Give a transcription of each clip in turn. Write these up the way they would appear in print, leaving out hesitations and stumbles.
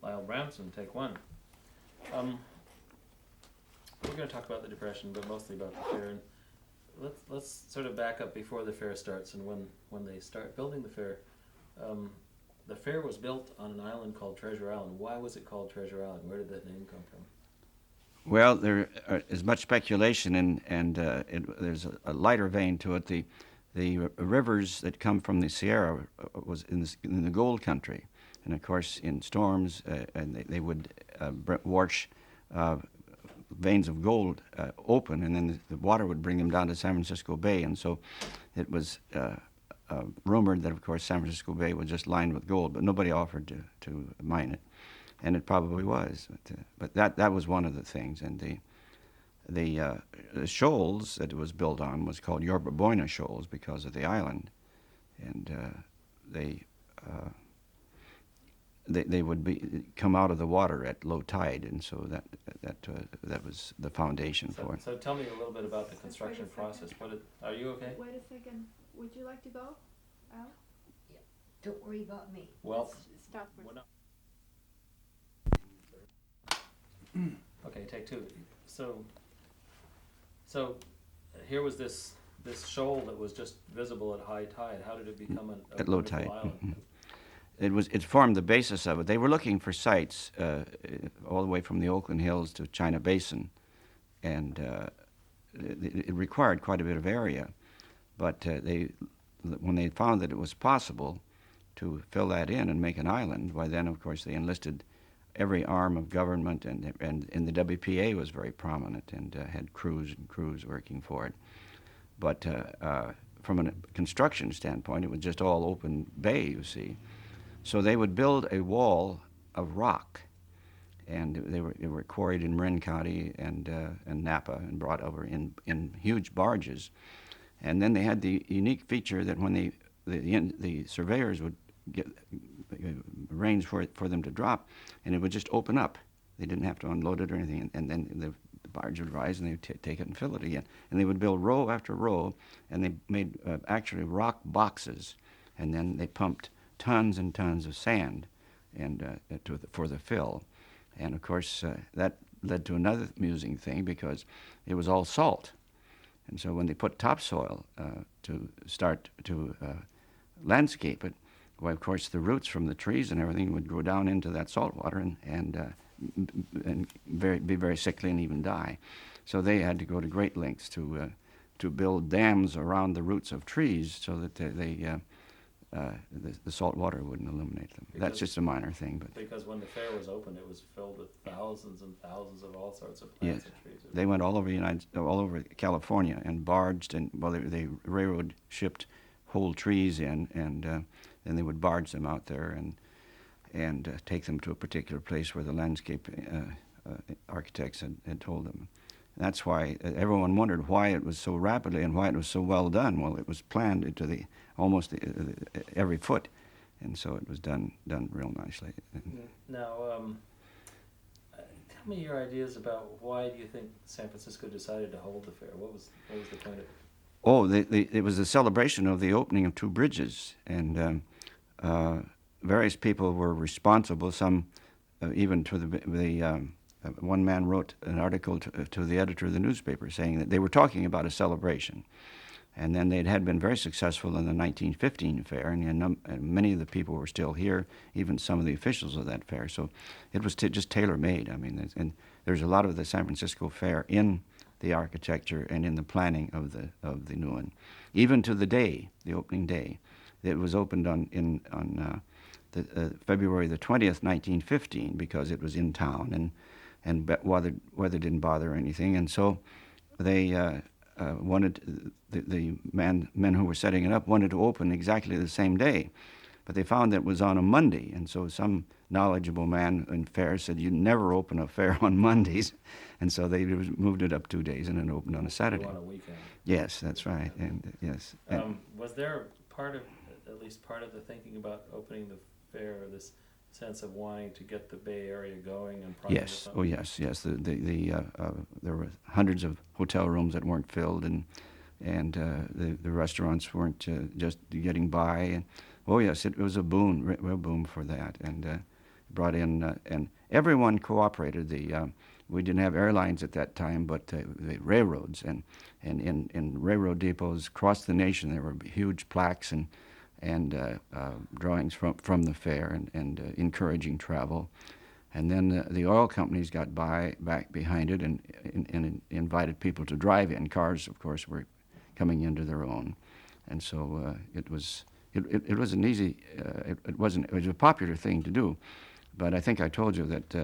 Lyle Bramson, take one. We're going to talk about the Depression, but mostly about the fair. And let's sort of back up before the fair starts and when they start building the fair. The fair was built on an island called Treasure Island. Why was it called Treasure Island? Where did that name come from? Well, there is much speculation, and there's a lighter vein to it. The rivers that come from the Sierra was in the gold country, and of course in storms, and they would wash veins of gold open, and then the water would bring them down to San Francisco Bay, and so it was rumored that of course San Francisco Bay was just lined with gold, but nobody offered to mine it. And it probably was, but that was one of the things. And the shoals that it was built on was called Yorba Buena shoals because of the island, and they would come out of the water at low tide, and so that was the foundation for it. So tell me a little bit about the construction process. Are you okay? Wait a second. Would you like to go, Al? Yeah. Don't worry about me. Well, Stop for a okay, take two. So here was this shoal that was just visible at high tide. How did it become a at low wonderful tide? island? It formed the basis of it. They were looking for sites all the way from the Oakland Hills to China Basin, and it required quite a bit of area. But when they found that it was possible to fill that in and make an island, why then, of course, they enlisted every arm of government, and the WPA was very prominent and had crews working for it. But from a construction standpoint, it was just all open bay, you see. So they would build a wall of rock, and they were quarried in Marin County and Napa and brought over in huge barges. And then they had the unique feature that when the surveyors would arrange for them to drop, and it would just open up. They didn't have to unload it or anything, and then the barge would rise and they would take it and fill it again. And they would build row after row, and they made actually rock boxes, and then they pumped tons and tons of sand and for the fill. And of course that led to another amusing thing because it was all salt. And so when they put topsoil to start to landscape it, well, of course, the roots from the trees and everything would go down into that salt water and be very sickly and even die. So they had to go to great lengths to build dams around the roots of trees so that the salt water wouldn't eliminate them. That's just a minor thing, but because when the fair was opened, it was filled with thousands and thousands of all sorts of plants and trees. They went all over California and barged, and they railroad shipped whole trees in, and then they would barge them out there and take them to a particular place where the landscape architects had told them. That's why everyone wondered why it was so rapidly and why it was so well done. Well, it was planned into almost every foot, and so it was done real nicely. Now, tell me your ideas about why do you think San Francisco decided to hold the fair? What was the point of it? Oh, it was a celebration of the opening of two bridges, and various people were responsible. Some even to the one man wrote an article to the editor of the newspaper saying that they were talking about a celebration. And then they had been very successful in the 1915 fair, and many of the people were still here, even some of the officials of that fair. So it was just tailor-made. I mean, and there's a lot of the San Francisco Fair in the architecture and in the planning of the new one. Even to the day, the opening day, it was opened on February the 20th, 1915, because it was in town, and weather didn't bother or anything, and so they wanted the men who were setting it up wanted to open exactly the same day, but they found that it was on a Monday, and so some knowledgeable man in fairs said you never open a fair on Mondays, and so they moved it up 2 days and it opened on a Saturday. On a weekend. Yes, that's right, and yes. Was there at least part of the thinking about opening the fair, or this sense of wanting to get the Bay Area going and yes. Oh yes. There were hundreds of hotel rooms that weren't filled, and the restaurants weren't just getting by. And oh yes, it was a boon, real boom for that. And brought in, and everyone cooperated. We didn't have airlines at that time, but the railroads, and in railroad depots across the nation, there were huge plaques and drawings from the fair and encouraging travel. And then the oil companies got back behind it and invited people to drive in. Cars, of course, were coming into their own, and so it was an easy. It was a popular thing to do, but I think I told you that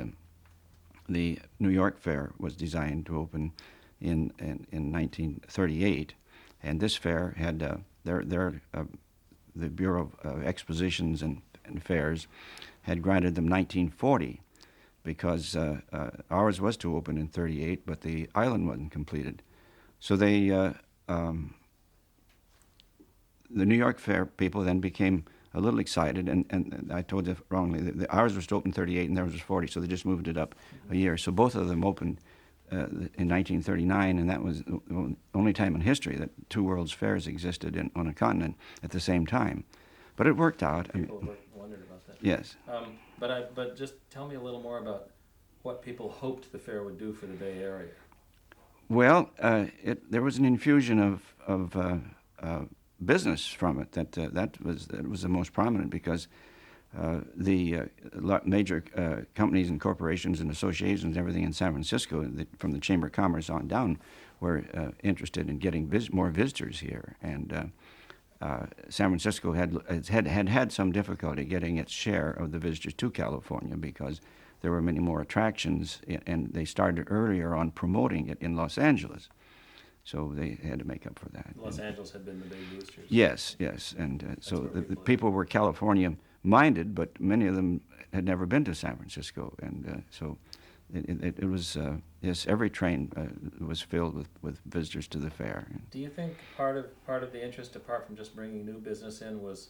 the New York Fair was designed to open in 1938, and this fair had the Bureau of Expositions and Fairs had granted them 1940. Because ours was to open in 38, but the island wasn't completed. So the New York Fair people then became a little excited, and I told you wrongly, ours was to open 38 and theirs was 40, so they just moved it up a year. So both of them opened in 1939, and that was the only time in history that two World's Fairs existed on a continent at the same time. But it worked out. People wondered about that. Yes. But just tell me a little more about what people hoped the fair would do for the Bay Area. Well, there was an infusion of business from it. That was the most prominent, because the major companies and corporations and associations and everything in San Francisco, from the Chamber of Commerce on down, were interested in getting more visitors here. And San Francisco had some difficulty getting its share of the visitors to California, because there were many more attractions, and they started earlier on promoting it in Los Angeles. So they had to make up for that. Los Angeles had been the big boosters. Yes, and so the people were California-minded, but many of them had never been to San Francisco, and so it was, yes, every train was filled with visitors to the fair. Do you think part of the interest, apart from just bringing new business in, was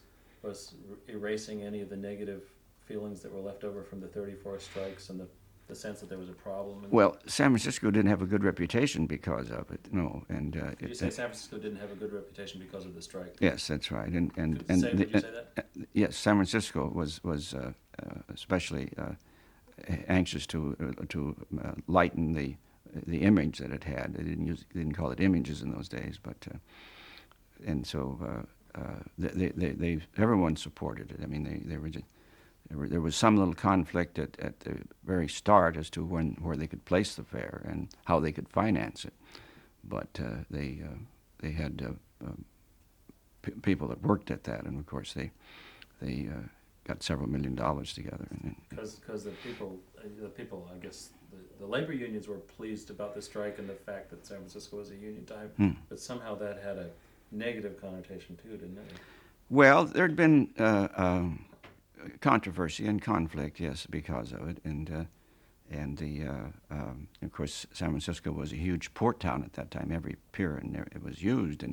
erasing any of the negative feelings that were left over from the 34 strikes and the sense that there was a problem? Well, San Francisco didn't have a good reputation because of it, no. And did you say San Francisco didn't have a good reputation because of the strike? Yes, that's right. Did you say that? Yes, San Francisco was especially anxious to lighten the image that it had. They didn't call it images in those days, but and so everyone supported it. I mean, there was some little conflict at the very start as to where they could place the fair and how they could finance it, but they had people that worked at that, and of course they got several $1 million together. Because the people, I guess, the labor unions were pleased about the strike and the fact that San Francisco was a union time, but somehow that had a negative connotation too, didn't it? Well, there had been controversy and conflict, yes, because of it, and of course San Francisco was a huge port town at that time. Every pier in there it was used,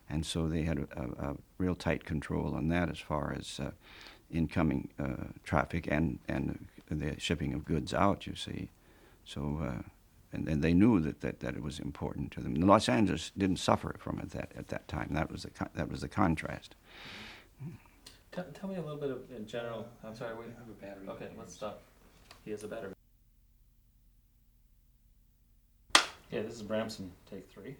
and so they had a real tight control on that as far as incoming traffic and the shipping of goods out. You see, so and they knew that it was important to them. Los Angeles didn't suffer from it at that time. That was the contrast. Tell me a little bit in general. I'm sorry, we have a battery. Okay, let's stop. He has a battery. Yeah, this is Bramson, take 3.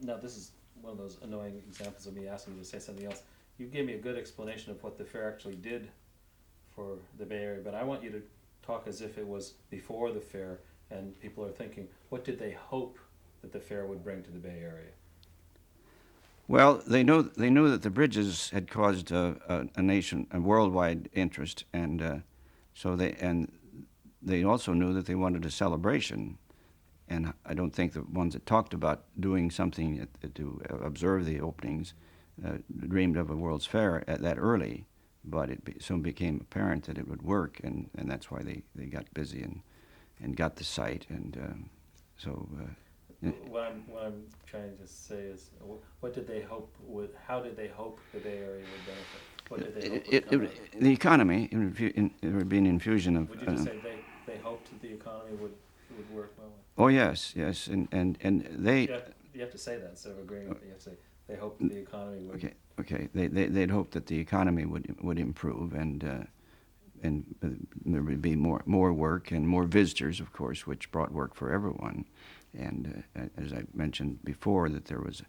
Now, this is one of those annoying examples of me asking you to say something else. You gave me a good explanation of what the fair actually did for the Bay Area, but I want you to talk as if it was before the fair, and people are thinking, what did they hope that the fair would bring to the Bay Area? Well, they knew that the bridges had caused a worldwide interest, and so they also knew that they wanted a celebration. And I don't think the ones that talked about doing something to observe the openings dreamed of a World's Fair that early, but it soon became apparent that it would work, and that's why they got busy and got the site, and so. What I'm trying to say is, what did they hope how did they hope the Bay Area would benefit? What did they hope would come the economy, there would be an infusion of. Would you just say they hoped that the economy would work well? Oh yes, and they. You have to say that instead of agreeing with it. You have to say they hoped that the economy would. Okay. They'd hoped that the economy would improve, and there would be more work and more visitors, of course, which brought work for everyone. And as I mentioned before, that there was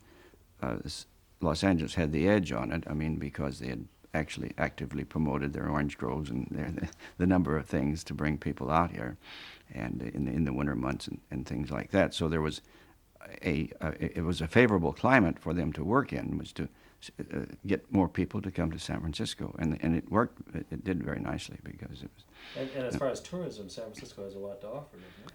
Los Angeles had the edge on it. I mean, because they had actually actively promoted their orange groves and the number of things to bring people out here, and in the winter months and things like that. So there was it was a favorable climate for them to work in, was to get more people to come to San Francisco, and it worked. It did very nicely because it was. And as far as tourism, San Francisco has a lot to offer, doesn't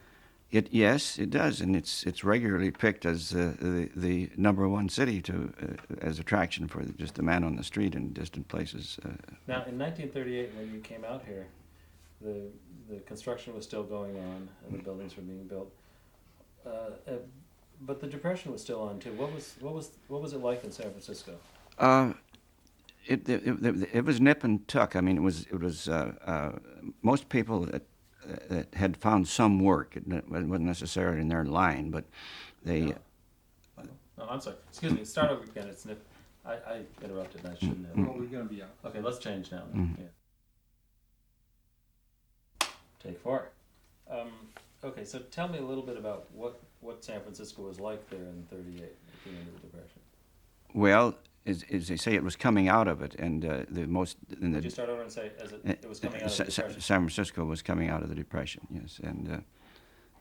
it? Yes, it does, and it's regularly picked as the number one city to as attraction for just the man on the street in distant places. Now, in 1938, when you came out here, the construction was still going on, and the buildings were being built. But the Depression was still on too. What was it like in San Francisco? It was nip and tuck. I mean, it was most people that had found some work. It wasn't necessarily in their line, but they. No, I'm sorry. Excuse me. Start over again. It's nip. I interrupted. And I shouldn't have. Well, we're going to be out. Okay, let's change now. Mhm. Yeah. Take 4. Okay, so tell me a little bit about what San Francisco was like there in '38 at the end of the Depression. Well, as they say, it was coming out of it, and the most. Could you start over and say as it was coming out of the Depression? San Francisco was coming out of the Depression, yes, and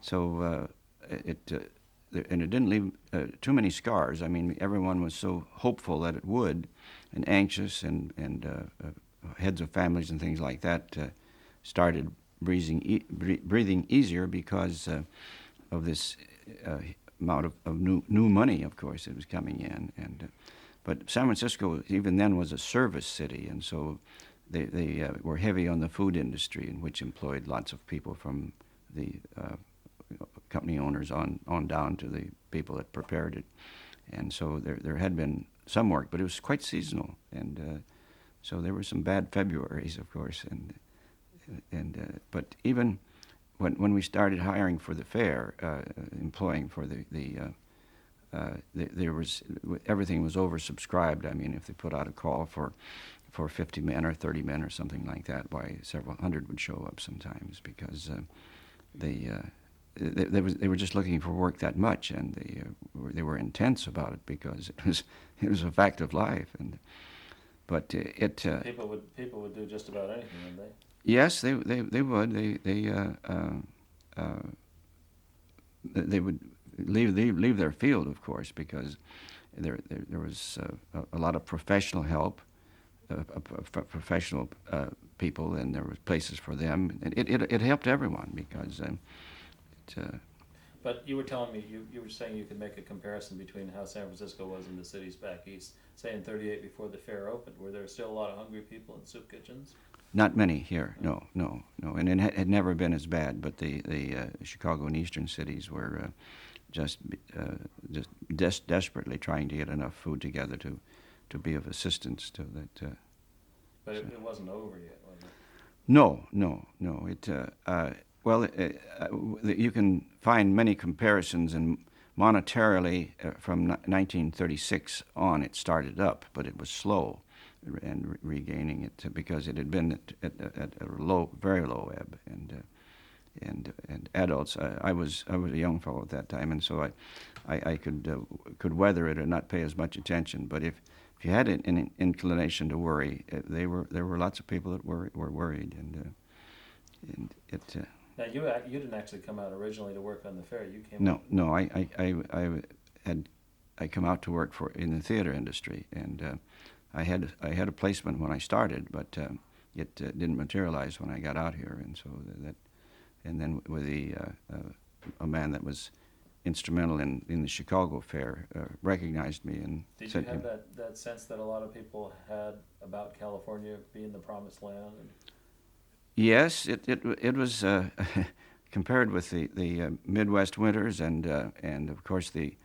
so it didn't leave too many scars. I mean, everyone was so hopeful that it would, and anxious, and heads of families and things like that started breathing easier because of this amount of new money, of course, that was coming in, and. But San Francisco, even then, was a service city, and so they were heavy on the food industry, in which employed lots of people from the company owners on down to the people that prepared it. And so there had been some work, but it was quite seasonal, and so there were some bad Februaries, of course. But even when we started hiring for the fair, employing for there was everything was oversubscribed. I mean, if they put out a call for 50 men or 30 men or something like that, why several hundred would show up sometimes because they were just looking for work that much, and they were intense about it because it was a fact of life. But people would do just about anything, wouldn't they? Yes, they would. They would leave their field, of course, because there was a lot of professional help, professional people, and there were places for them. It helped everyone because. But you were telling me you were saying you could make a comparison between how San Francisco was in the cities back east, say in '38 before the fair opened. Were there still a lot of hungry people in soup kitchens? Not many here, no, and it had never been as bad. But the Chicago and eastern cities were just desperately trying to get enough food together to be of assistance to that. But it wasn't over yet, was it? No. You can find many comparisons, and monetarily from 1936 on, it started up, but it was slow, and regaining it because it had been at a very low ebb, and adults. I was a young fellow at that time, and so I could weather it and not pay as much attention. But if you had an inclination to worry, there were lots of people that were worried, and it. Now you didn't actually come out originally to work on the fair. You came. No. I come out to work in the theater industry, and I had a placement when I started, but it didn't materialize when I got out here, and so and then with a man that was instrumental in the Chicago Fair recognized me and Did said, you have that sense that a lot of people had about California being the promised land? Yes, it was compared with the Midwest winters and of course the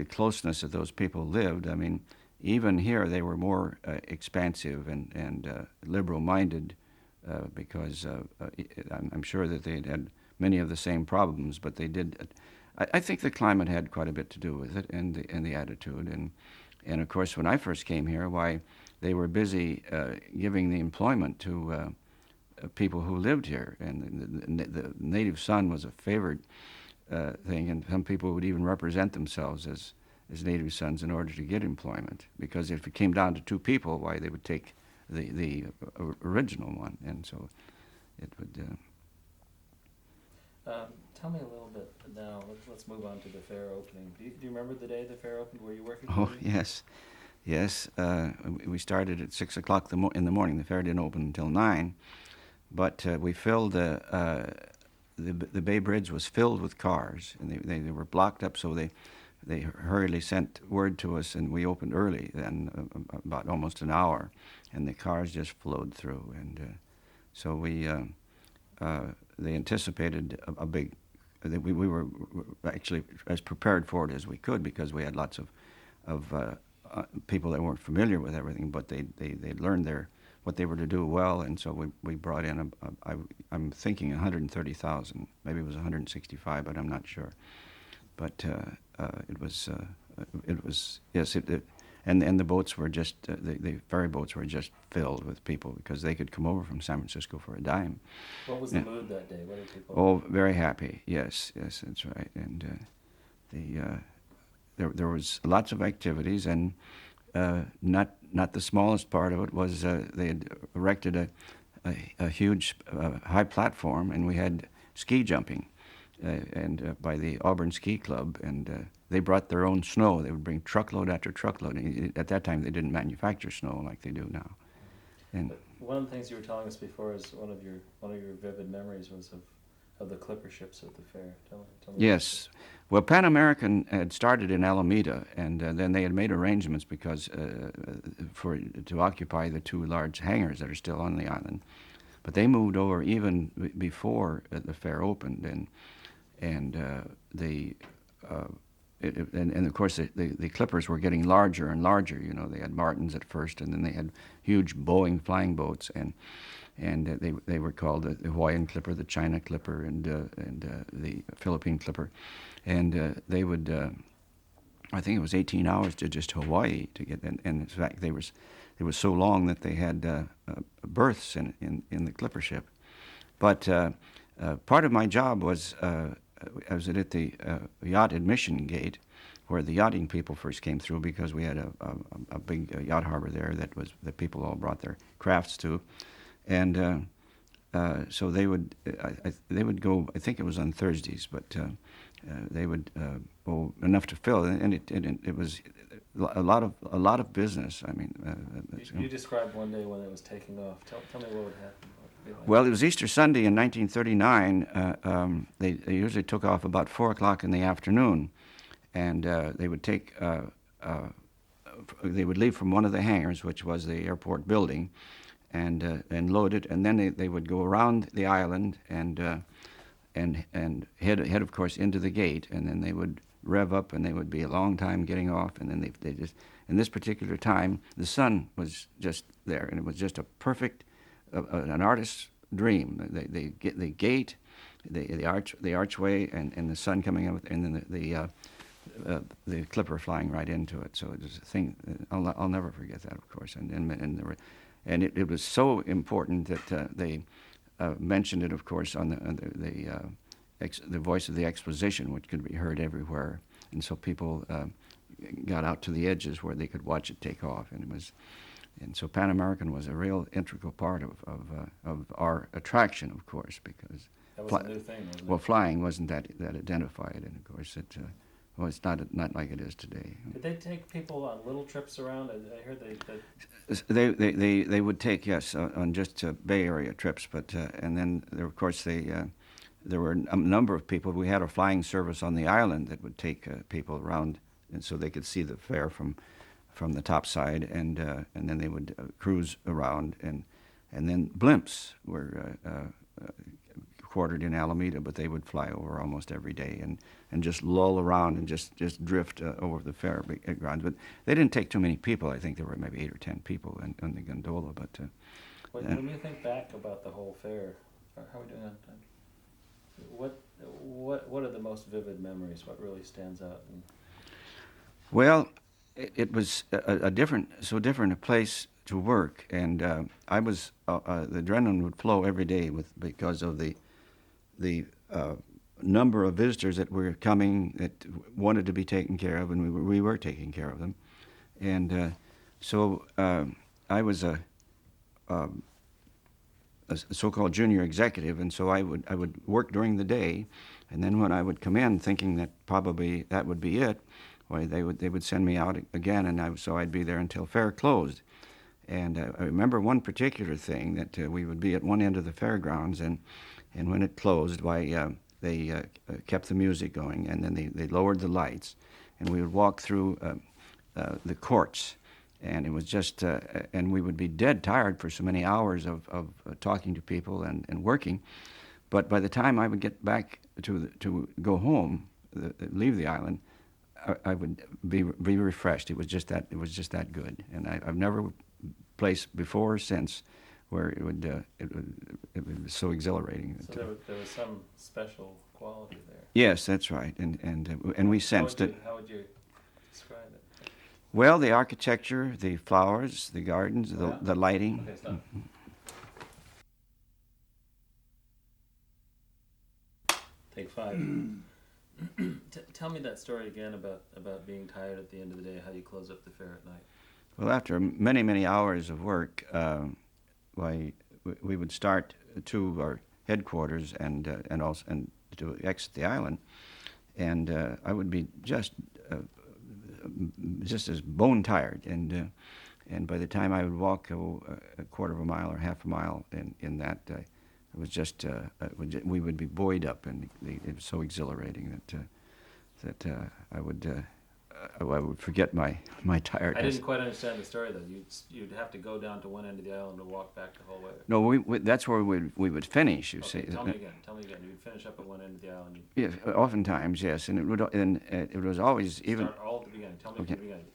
closeness that those people lived. I mean, even here they were more expansive and liberal-minded because I'm sure that they had many of the same problems, but they did. I think the climate had quite a bit to do with it, and the attitude, and of course when I first came here, why they were busy giving the employment to people who lived here, and the native son was a favored thing, and some people would even represent themselves as native sons in order to get employment, because if it came down to two people, why, they would take the original one, and so it would. Tell me a little bit now. Let's move on to the fair opening. Do you remember the day the fair opened? Were you working? Oh, yes. Yes, we started at 6 o'clock in the morning. The fair didn't open until 9, but we filled the Bay Bridge was filled with cars, and they were blocked up, so they hurriedly sent word to us, and we opened early, then about almost an hour, and the cars just flowed through, and so they anticipated a big. We were actually as prepared for it as we could, because we had lots of people that weren't familiar with everything, but they learned what they were to do well, and so we brought in I'm thinking 130,000, maybe it was 165, but I'm not sure. But it was yes, and the boats were just the ferry boats were just filled with people, because they could come over from San Francisco for a dime. What was the mood that day? What did people? Oh, very happy. Yes, that's right. And there was lots of activities, and not the smallest part of it was they had erected a huge high platform, and we had ski jumping, and by the Auburn Ski Club, and they brought their own snow. They would bring truckload after truckload. At that time, they didn't manufacture snow like they do now. And but one of the things you were telling us before is one of your vivid memories was of the clipper ships at the fair. Tell me. yes. Well, Pan American had started in Alameda, and then they had made arrangements because to occupy the two large hangars that are still on the island. But they moved over even before the fair opened, and of course the clippers were getting larger and larger. You know, they had Martins at first, and then they had huge Boeing flying boats, and they were called the Hawaiian clipper, the China clipper, and the Philippine clipper, and they would. I think it was 18 hours to just Hawaii to get, and in fact it was so long that they had berths in the clipper ship. But part of my job was I was at the yacht admission gate, where the yachting people first came through, because we had a big yacht harbor there that people all brought their crafts to, and so they would go. I think it was on Thursdays, but they would go enough to fill, and it was a lot of business. I mean, you described one day when it was taking off. Tell me what would happen. Well, it was Easter Sunday in 1939. They usually took off about 4 o'clock in the afternoon, and they would take. They would leave from one of the hangars, which was the airport building, and load it, and then they would go around the island and head of course into the gate, and then they would rev up, and they would be a long time getting off, and then they just, in this particular time, the sun was just there, and it was just a perfect. An artist's dream. The gate, the archway, and the sun coming out, and then the clipper flying right into it. So it was a thing. I'll never forget that, of course. And it was so important that they mentioned it, of course, on the Voice of the Exposition, which could be heard everywhere. And so people got out to the edges where they could watch it take off, and it was. And so Pan American was a real integral part of our attraction, of course, because that was a new thing, wasn't it? Well, flying wasn't that identified, and of course it's not like it is today. Did they take people on little trips around? I heard they would take, yes, on just Bay Area trips, but and then there, of course there were a number of people. We had a flying service on the island that would take people around, and so they could see the fair from the top side, and then they would cruise around, and then blimps were quartered in Alameda, but they would fly over almost every day and just lull around and just drift over the fair grounds. But they didn't take too many people. I think there were maybe 8 or 10 people on the gondola. But when you think back about the whole fair, how are we doing on time? What are the most vivid memories? What really stands out? Well, it was a different, so different a place to work, and the adrenaline would flow every day because of the number of visitors that were coming that wanted to be taken care of, and we were taking care of them, and so I was a so-called junior executive, and so I would work during the day, and then when I would come in thinking that probably that would be it, why they would send me out again, and so I'd be there until fair closed. And I remember one particular thing that we would be at one end of the fairgrounds, and when it closed, why they kept the music going, and then they lowered the lights, and we would walk through the courts, and it was just, and we would be dead tired for so many hours of talking to people and working, but by the time I would get back to go home, leave the island, I would be refreshed. It was just that good, and I've never placed before or since where it was so exhilarating. So there was some special quality there. Yes, that's right, and we sensed it. How would you describe it? Well, the architecture, the flowers, the gardens, the lighting. Okay, stop. Take 5. Tell me that story again about being tired at the end of the day, how you close up the fair at night. Well, after many, many hours of work, we would start to our headquarters and to exit the island, and I would be just as bone tired, and by the time I would walk a quarter of a mile or half a mile in that, it was just we would be buoyed up, and it was so exhilarating that I would forget my tiredness. I didn't quite understand the story though. You'd have to go down to one end of the island to walk back the whole way. No, that's where we would finish. You Okay, see. tell me again. You'd finish up at one end of the island. Yes, oftentimes, yes, and it was always even. Start all at the beginning. Tell me Okay. from the beginning.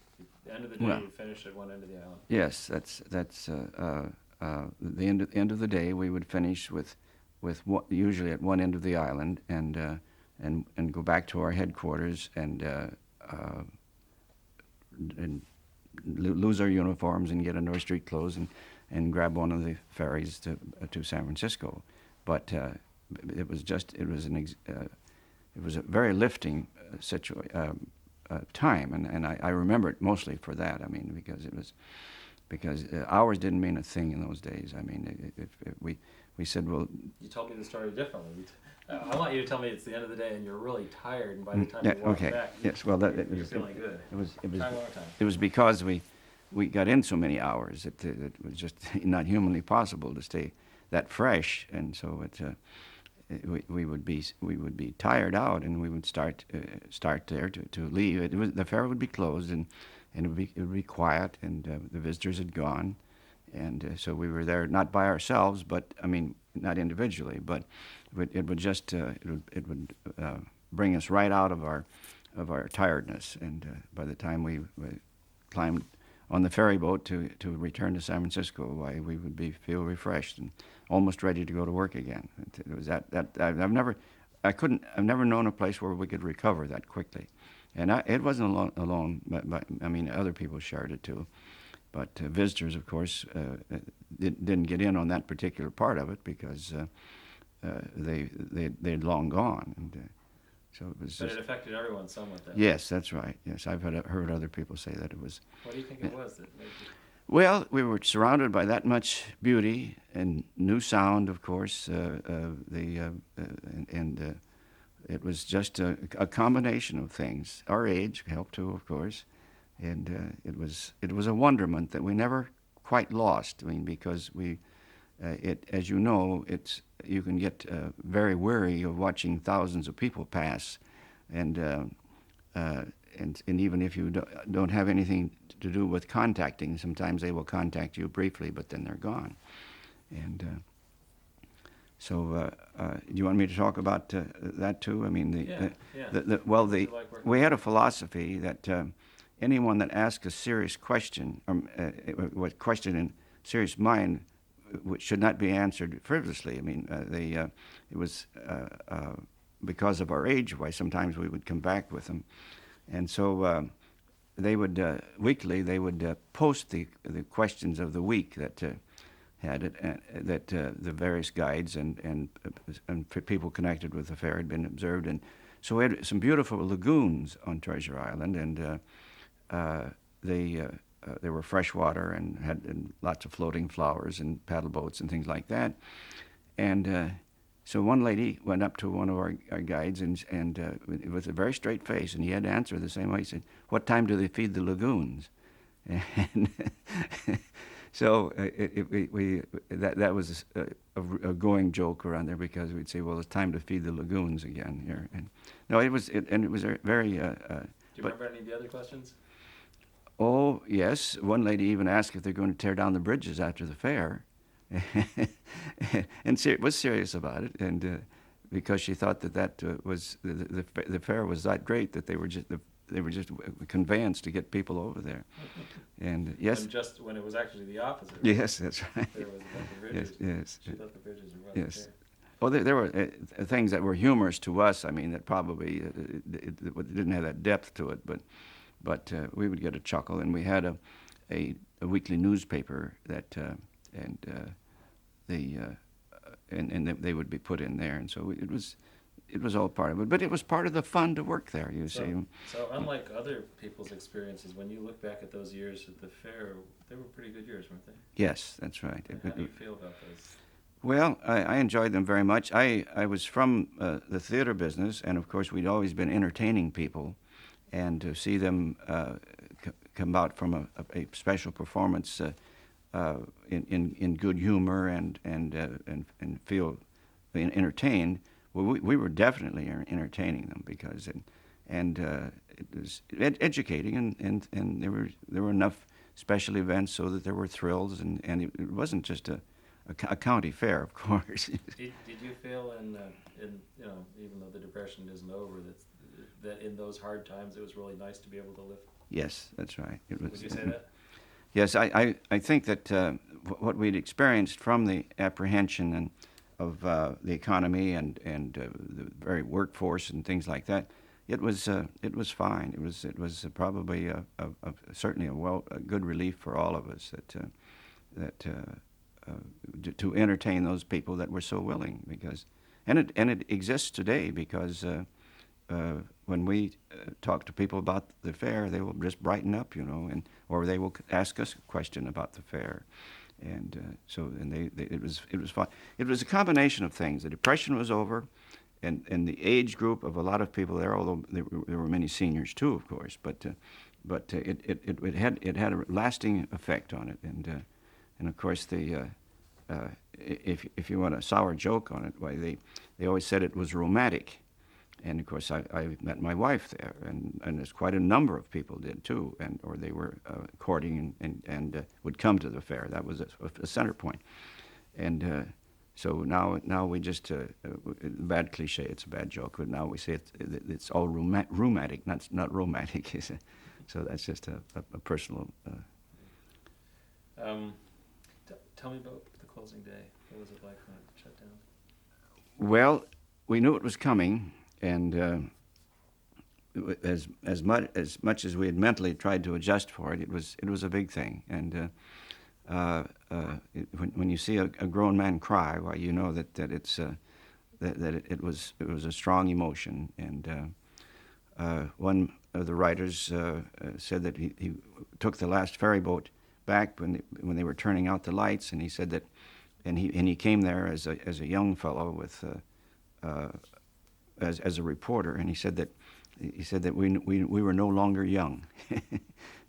The end of the day, Well, you'd finish at one end of the island. Yes, that's the end of the day. We would finish with usually at one end of the island, and go back to our headquarters and lose our uniforms and get into our street clothes and grab one of the ferries to San Francisco. But it was a very lifting time, and I remember it mostly for that. I mean, because hours didn't mean a thing in those days. I mean, if we said, well, You told me the story differently. I want you to tell me it's the end of the day and you're really tired, and by the time you walk okay, back, yes, well, you're feeling good. Try one more time. It was because we got in so many hours that it was just not humanly possible to stay that fresh, and so we would be tired out, and we would start there to leave. The fair would be closed, and it would be quiet, and the visitors had gone, and so we were there not by ourselves, but I mean not individually, but it would bring us right out of our tiredness, and by the time we climbed on the ferry boat to return to San Francisco, why we would feel refreshed and almost ready to go to work again. It was that I've never known a place where we could recover that quickly, and it wasn't alone. But I mean, other people shared it too. But visitors, of course, didn't get in on that particular part of it because they'd long gone, and so it was. But Just, it affected everyone somewhat then. yes, that's right. Yes, I've heard other people say that it was. What do you think it was that made you? Well, we were surrounded by that much beauty and new sound, of course. It was just a combination of things. Our age helped too, of course, and it was a wonderment that we never quite lost. I mean, because as you know, you can get very weary of watching thousands of people pass, and even if you don't have anything to do with contacting, sometimes they will contact you briefly, but then they're gone. And so, do you want me to talk about that too? I mean, we had a philosophy that anyone that asks a serious question, with question in serious mind, should not be answered frivolously. I mean, it was because of our age why sometimes we would come back with them. And so they would weekly they would post the questions of the week that had it, that the various guides and people connected with the fair had been observed, and so we had some beautiful lagoons on Treasure Island, and they were freshwater and had lots of floating flowers and paddle boats and things like that, and so one lady went up to one of our guides and with a very straight face, and he had to answer the same way. He said, "What time do they feed the lagoons?" And so that was a going joke around there, because we'd say, "Well, it's time to feed the lagoons again here." And no, it was very. Do you remember any of the other questions? Oh yes, one lady even asked if they're going to tear down the bridges after the fair. And was serious about it, and because she thought that was the fair was that great that they were just conveyance to get people over there, and yes, and just when it was actually the opposite. Right? Yes, that's right. There was about the bridges. Yes. She thought the bridges were right Yes. there. Well, there were things that were humorous to us. I mean, that probably it didn't have that depth to it, but we would get a chuckle, and we had a weekly newspaper that. And they would be put in there, and so it was all part of it. But it was part of the fun to work there. You see. So unlike other people's experiences, when you look back at those years at the fair, they were pretty good years, weren't they? Yes, that's right. And how do you feel about those? Well, I enjoyed them very much. I was from the theater business, and of course we'd always been entertaining people, and to see them come out from a special performance. In good humor and feel entertained. Well, we were definitely entertaining them, because it was educating, and there were enough special events so that there were thrills, and it wasn't just a county fair, of course. Did you feel in even though the Depression isn't over, that in those hard times it was really nice to be able to live? Yes, that's right. Would you say that? Yes, I think that what we'd experienced from the apprehension of the economy and the very workforce and things like that, it was fine. It was probably certainly a good relief for all of us to entertain those people that were so willing, and it exists today, because when we talk to people about the fair, they will just brighten up, or they will ask us a question about the fair, and it was fun. It was a combination of things. The Depression was over, and the age group of a lot of people there, although there were many seniors too, of course, but it had a lasting effect on it, and of course if you want a sour joke on it, why they always said it was romantic. And of course, I met my wife there, and there's quite a number of people did too, or they were courting and would come to the fair. That was a center point. And so now we just bad cliche. It's a bad joke, but now we say it's all rheumatic, not romantic. So that's just a personal. Tell me about the closing day. What was it like when it shut down? Well, we knew it was coming. And as much as we had mentally tried to adjust for it, it was a big thing. And when you see a grown man cry, well, you know that it was a strong emotion. And one of the writers said that he took the last ferry boat back when they were turning out the lights, and he said that, and he came there as a young fellow with. As a reporter, and he said that we were no longer young,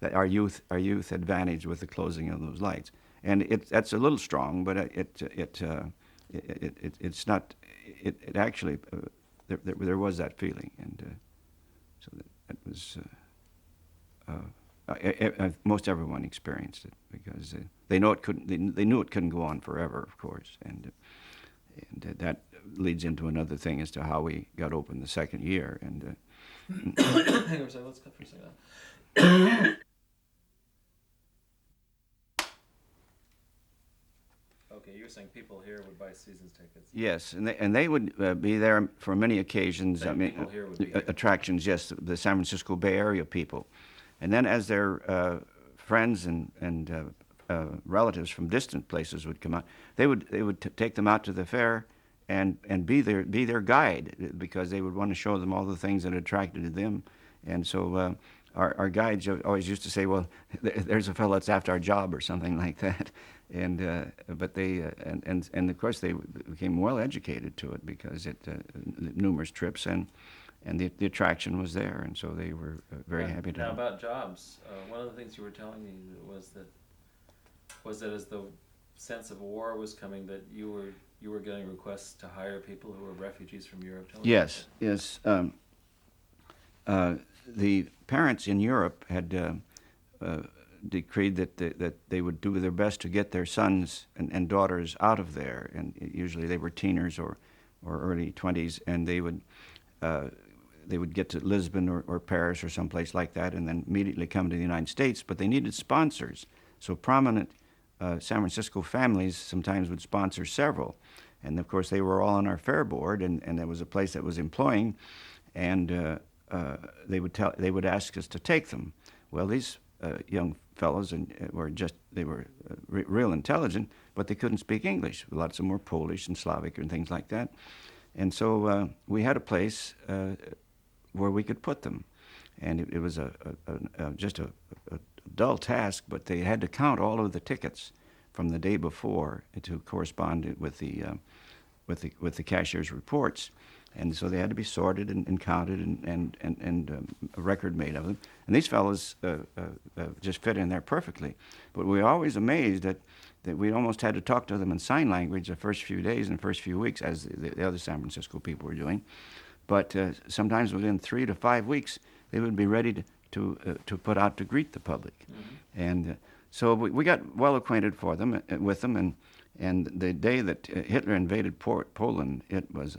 that our youth had vanished with the closing of those lights, and that's a little strong, but it's not. It actually there was that feeling, and so that was. Most everyone experienced it, because they know it couldn't. They knew it couldn't go on forever, of course, and that leads into another thing as to how we got open the second year. And hang on a second, let's cut for a second. Okay, you're saying people here would buy seasons tickets. Yes, and they would be there for many occasions. People here would be here. Attractions. Yes, the San Francisco Bay Area people And then as their friends and relatives from distant places would come out, they would take them out to the fair and be their guide, because they would want to show them all the things that attracted them. And so our guides always used to say, "Well, there's a fellow that's after our job," or something like that. And but they and of course they became well educated to it, because it numerous trips, and the attraction was there, and so they were very happy to. Now about jobs, one of the things you were telling me was that as the sense of war was coming, that you were getting requests to hire people who were refugees from Europe. Tell me about Yes. The parents in Europe had decreed that they would do their best to get their sons and daughters out of there, and usually they were teenagers or early 20s, and they would get to Lisbon or Paris or someplace like that, and then immediately come to the United States. But they needed sponsors, so prominent San Francisco families sometimes would sponsor several, and of course they were all on our fair board, and there was a place that was employing, and they would ask us to take them. Well, these young fellows were real intelligent, but they couldn't speak English. Lots of them were Polish and Slavic and things like that, and so we had a place where we could put them, and it was just a dull task, but they had to count all of the tickets from the day before to correspond with the cashier's reports. And so they had to be sorted and counted and a record made of them. And these fellows just fit in there perfectly. But we were always amazed that we almost had to talk to them in sign language the first few days and the first few weeks, as the other San Francisco people were doing. But sometimes within 3 to 5 weeks, they would be ready to put out to greet the public. Mm-hmm. And so we got well acquainted with them, and the day that Hitler invaded Poland, it was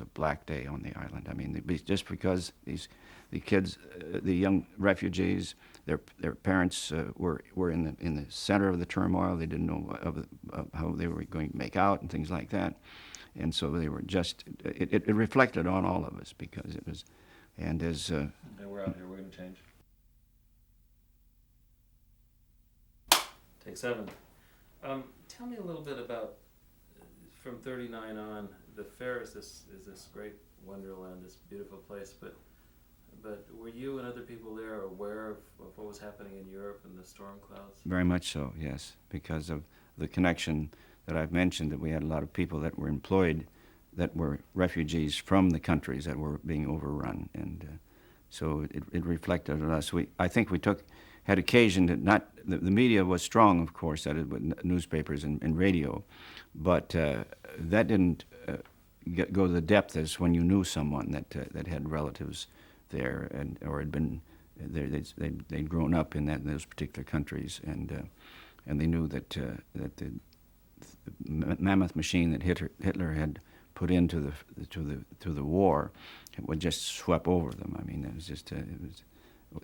a black day on the island. I mean, just because the kids, the young refugees, their parents were in the center of the turmoil. They didn't know of how they were going to make out and things like that, and so they were just. It reflected on all of us, because it was, and as. And we're out here. We're going to change. Take 7. Tell me a little bit about, from '39 on, the fair is this great wonderland, this beautiful place. But were you and other people there aware of what was happening in Europe and the storm clouds? Very much so, yes, because of the connection that I've mentioned, that we had a lot of people that were employed that were refugees from the countries that were being overrun, and so it reflected on us. I think we had occasion to not. The media was strong, of course, that with newspapers and radio, but that didn't go to the depth as when you knew someone that had relatives there, or had been there. They'd grown up in those particular countries, and they knew that the mammoth machine that Hitler had put into the war, it would just swept over them. I mean, it was just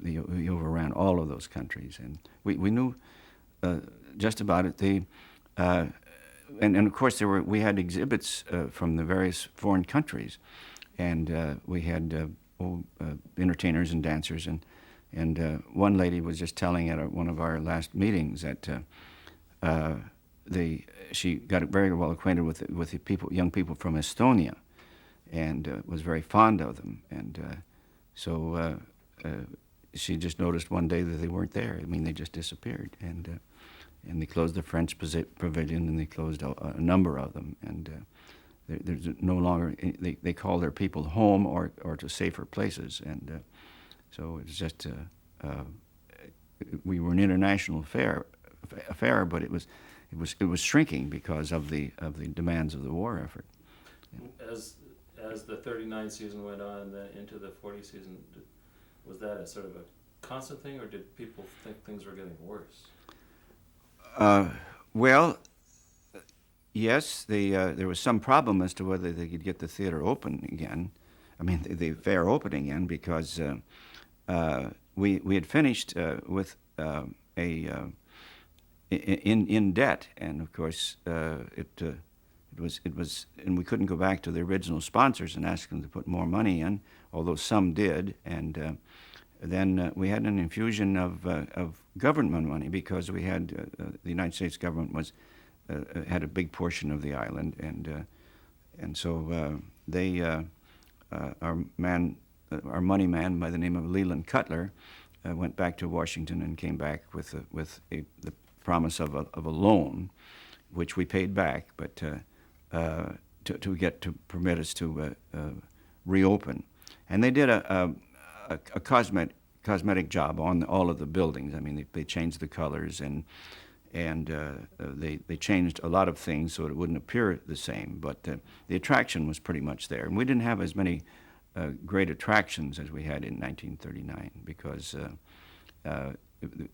he overran all of those countries, and we knew just about it. And of course we had exhibits from the various foreign countries, and we had entertainers and dancers, and one lady was just telling at one of our last meetings that she got very well acquainted with the young people from Estonia, and was very fond of them, and so she just noticed one day that they weren't there. I mean, they just disappeared, and they closed the French pavilion, and they closed a number of them, and there's no longer. They call their people home or to safer places, and so it's just we were an international affair, but it was shrinking because of the demands of the war effort. As the '39 season went on and then into the '40 season, was that a sort of a constant thing, or did people think things were getting worse? Well, yes, there was some problem as to whether they could get the theater open again. I mean, the fair open again, because we had finished with in debt, and of course it was, and we couldn't go back to the original sponsors and ask them to put more money in, although some did, and then we had an infusion of government money because we had the United States government had a big portion of the island, and so our money man by the name of Leland Cutler went back to Washington and came back with the promise of a loan, which we paid back, but to permit us to reopen, and they did a cosmetic job on all of the buildings. I mean, they changed the colors and they changed a lot of things so it wouldn't appear the same. But the attraction was pretty much there, and we didn't have as many great attractions as we had in 1939 because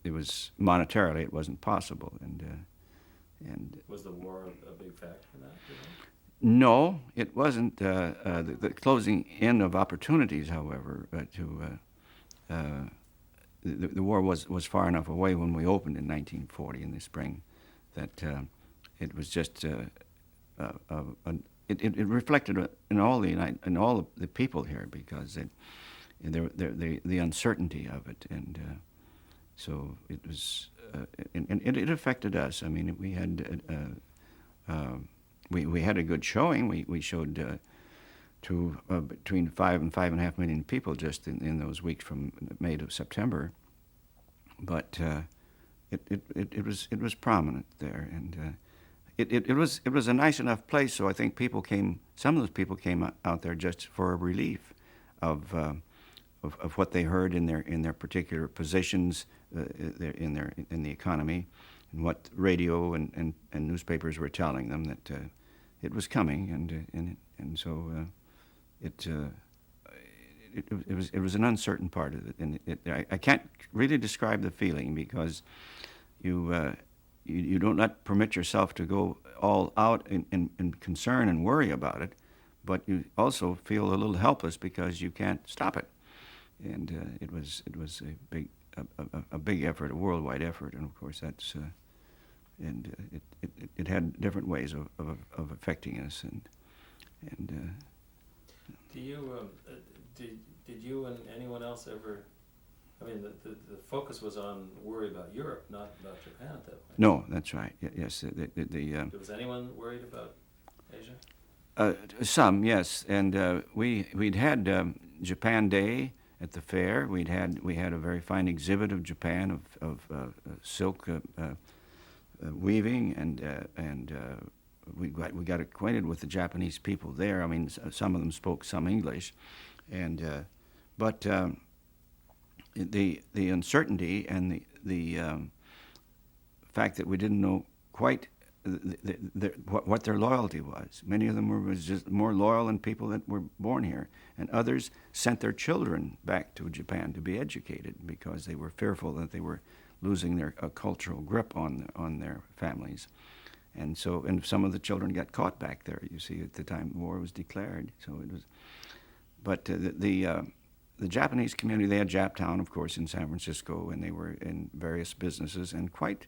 it was monetarily it wasn't possible. And was the war a big factor in that? You know? No, it wasn't. The closing in of opportunities, however, the war was far enough away when we opened in 1940 in the spring that it was just it reflected in all the people here because the uncertainty of it, and so it was and it affected us. I mean, we had. We had a good showing. We showed to between 5 and 5.5 million people just in those weeks from May to September. But it was prominent there, and it was a nice enough place. So I think some of those people came out there just for a relief of what they heard in their particular positions in the economy, and what radio and newspapers were telling them that it was coming, and so it was an uncertain part of it, and I can't really describe the feeling because you do not permit yourself to go all out in concern and worry about it, but you also feel a little helpless because you can't stop it, and it was a big effort, a worldwide effort, and of course that's it had different ways of affecting us, and do you did you and anyone else ever? I mean, the focus was on worry about Europe, not about Japan at that point. No, that's right. Yes, Was anyone worried about Asia? Some, yes, and we'd had Japan Day at the fair. We had a very fine exhibit of Japan of silk weaving, and we got acquainted with the Japanese people there. I mean, some of them spoke some English, and but the uncertainty and the fact that we didn't know quite what their loyalty was. Many of them were just more loyal than people that were born here, and others sent their children back to Japan to be educated because they were fearful that they were losing their cultural grip on their families, and some of the children got caught back there. You see, at the time the war was declared, so it was. But the Japanese community, they had Japtown, of course, in San Francisco, and they were in various businesses and quite.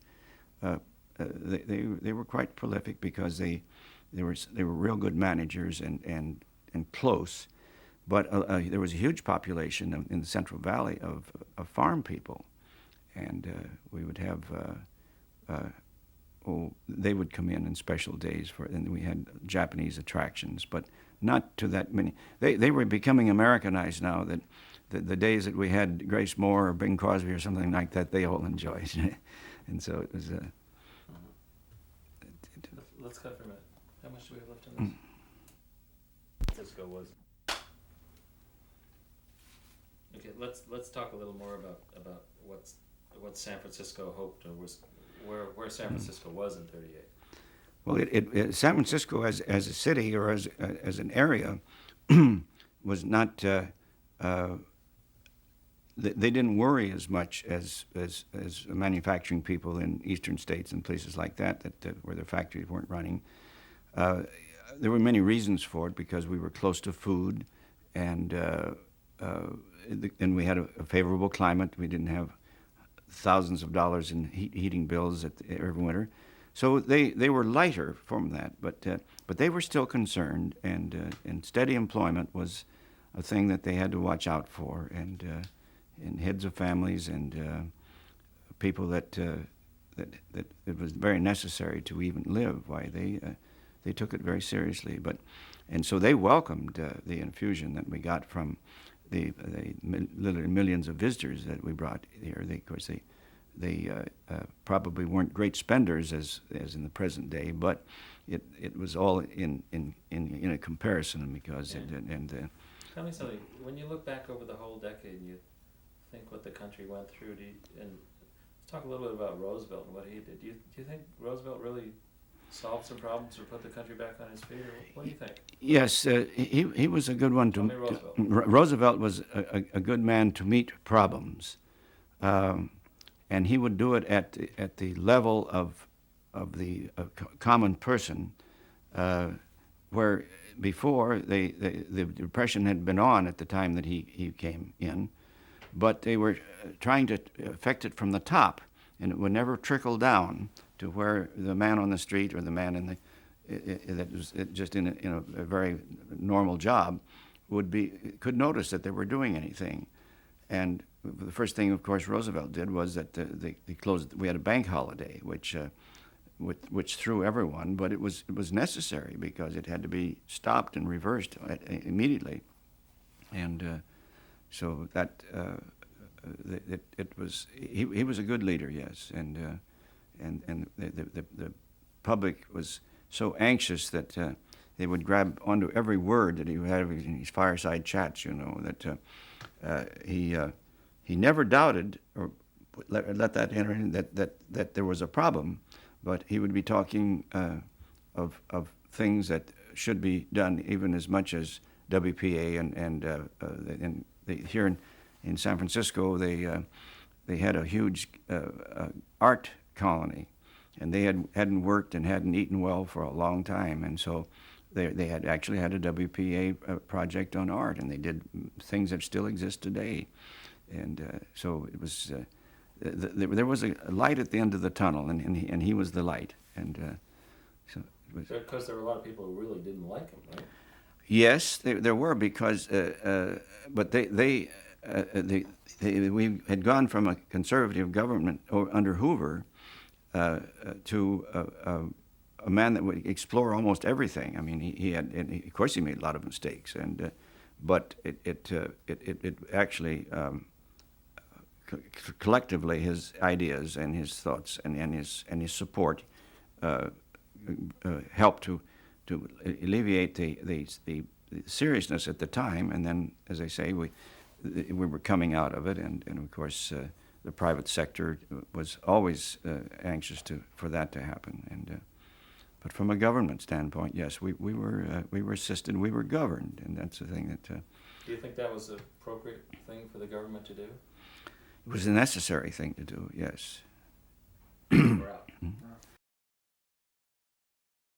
They were quite prolific because they were real good managers and close, but there was a huge population in the Central Valley of farm people, and we would have they would come in special days and we had Japanese attractions, but not to that many. They were becoming Americanized now. That the days that we had Grace Moore or Bing Crosby or something like that, they all enjoyed, and so it was. Let's cut for a minute. How much do we have left in this? Francisco was. Okay, let's talk a little more about what San Francisco hoped or was where San Francisco was in '38. Well, San Francisco as a city or as an area was not. They didn't worry as much as manufacturing people in eastern states and places like that where their factories weren't running. There were many reasons for it because we were close to food, and we had a favorable climate. We didn't have thousands of dollars in heating bills every winter, so they were lighter from that. But they were still concerned, and steady employment was a thing that they had to watch out for, and and heads of families and people that it was very necessary to even live. Why they took it very seriously, and so they welcomed the infusion that we got from the literally millions of visitors that we brought here. Of course, they probably weren't great spenders as in the present day, but it was all in a comparison because Tell me something. When you look back over the whole decade, and you think what the country went through, and let's talk a little bit about Roosevelt and what he did. Do you think Roosevelt really solved some problems or put the country back on his feet, or what do you think? Yes, he was a good one Tell me Roosevelt. Roosevelt was a good man to meet problems, and he would do it at the level of the common person, where before the Depression had been on at the time that he came in, but they were trying to affect it from the top, and it would never trickle down to where the man on the street or the man that was just in a very normal job could notice that they were doing anything. And the first thing, of course, Roosevelt did was that they closed. We had a bank holiday, which threw everyone, but it was necessary because it had to be stopped and reversed immediately. And so that it was he was a good leader, yes, and the public was so anxious that they would grab onto every word that he had in his fireside chats. That he never doubted or let that enter in that there was a problem, but he would be talking of things that should be done even as much as WPA and here in San Francisco they had a huge art colony, and they hadn't worked and hadn't eaten well for a long time, and so they had actually had a WPA project on art, and they did things that still exist today, and so it was there was a light at the end of the tunnel, and he was the light, and so it was. Because there were a lot of people who really didn't like him, right? Yes, there were because, but we had gone from a conservative government under Hoover to a man that would explore almost everything. I mean, he had, and of course, he made a lot of mistakes, but it actually collectively his ideas and his thoughts and his support helped to alleviate the seriousness at the time, and then, as I say, we were coming out of it, and of course the private sector was always anxious for that to happen, and but from a government standpoint, yes, we were assisted, we were governed, and that's the thing that. Do you think that was the appropriate thing for the government to do? It was a necessary thing to do, yes. We're out.